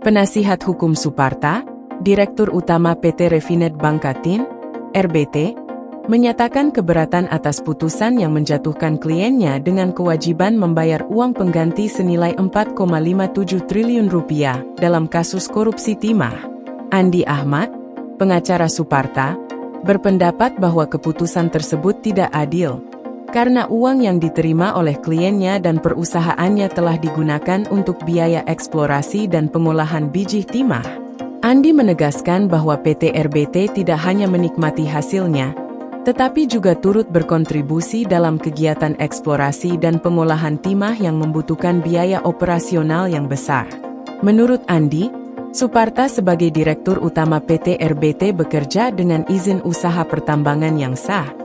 Penasihat Hukum Suparta, Direktur Utama PT Refinet Bangkatin, RBT, menyatakan keberatan atas putusan yang menjatuhkan kliennya dengan kewajiban membayar uang pengganti senilai 4,57 triliun rupiah dalam kasus korupsi timah. Andi Ahmad, pengacara Suparta, berpendapat bahwa keputusan tersebut tidak adil, karena uang yang diterima oleh kliennya dan perusahaannya telah digunakan untuk biaya eksplorasi dan pengolahan biji timah. Andi menegaskan bahwa PT RBT tidak hanya menikmati hasilnya, tetapi juga turut berkontribusi dalam kegiatan eksplorasi dan pengolahan timah yang membutuhkan biaya operasional yang besar. Menurut Andi, Suparta sebagai Direktur Utama PT RBT bekerja dengan izin usaha pertambangan yang sah,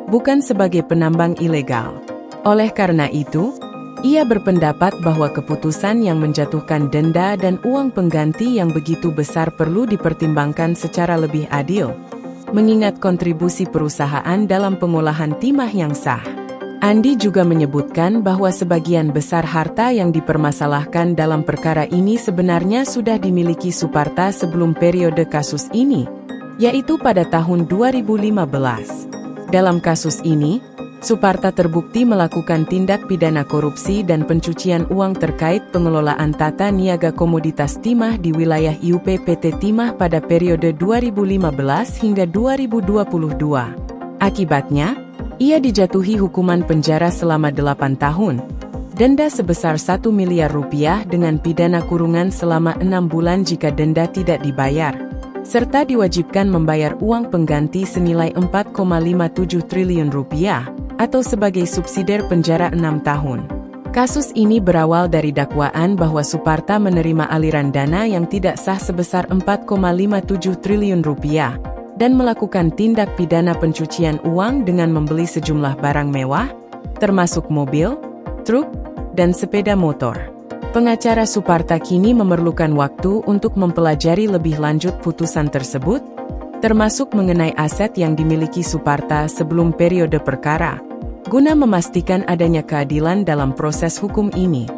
bukan sebagai penambang ilegal. Oleh karena itu, ia berpendapat bahwa keputusan yang menjatuhkan denda dan uang pengganti yang begitu besar perlu dipertimbangkan secara lebih adil, mengingat kontribusi perusahaan dalam pengolahan timah yang sah. Andi juga menyebutkan bahwa sebagian besar harta yang dipermasalahkan dalam perkara ini sebenarnya sudah dimiliki Suparta sebelum periode kasus ini, yaitu pada tahun 2015. Dalam kasus ini, Suparta terbukti melakukan tindak pidana korupsi dan pencucian uang terkait pengelolaan tata niaga komoditas timah di wilayah IUP PT Timah pada periode 2015 hingga 2022. Akibatnya, ia dijatuhi hukuman penjara selama 8 tahun, denda sebesar 1 miliar rupiah dengan pidana kurungan selama 6 bulan jika denda tidak dibayar, serta diwajibkan membayar uang pengganti senilai 4,57 triliun rupiah, atau sebagai subsidiar penjara 6 tahun. Kasus ini berawal dari dakwaan bahwa Suparta menerima aliran dana yang tidak sah sebesar 4,57 triliun rupiah, dan melakukan tindak pidana pencucian uang dengan membeli sejumlah barang mewah, termasuk mobil, truk, dan sepeda motor. Pengacara Suparta kini memerlukan waktu untuk mempelajari lebih lanjut putusan tersebut, termasuk mengenai aset yang dimiliki Suparta sebelum periode perkara, guna memastikan adanya keadilan dalam proses hukum ini.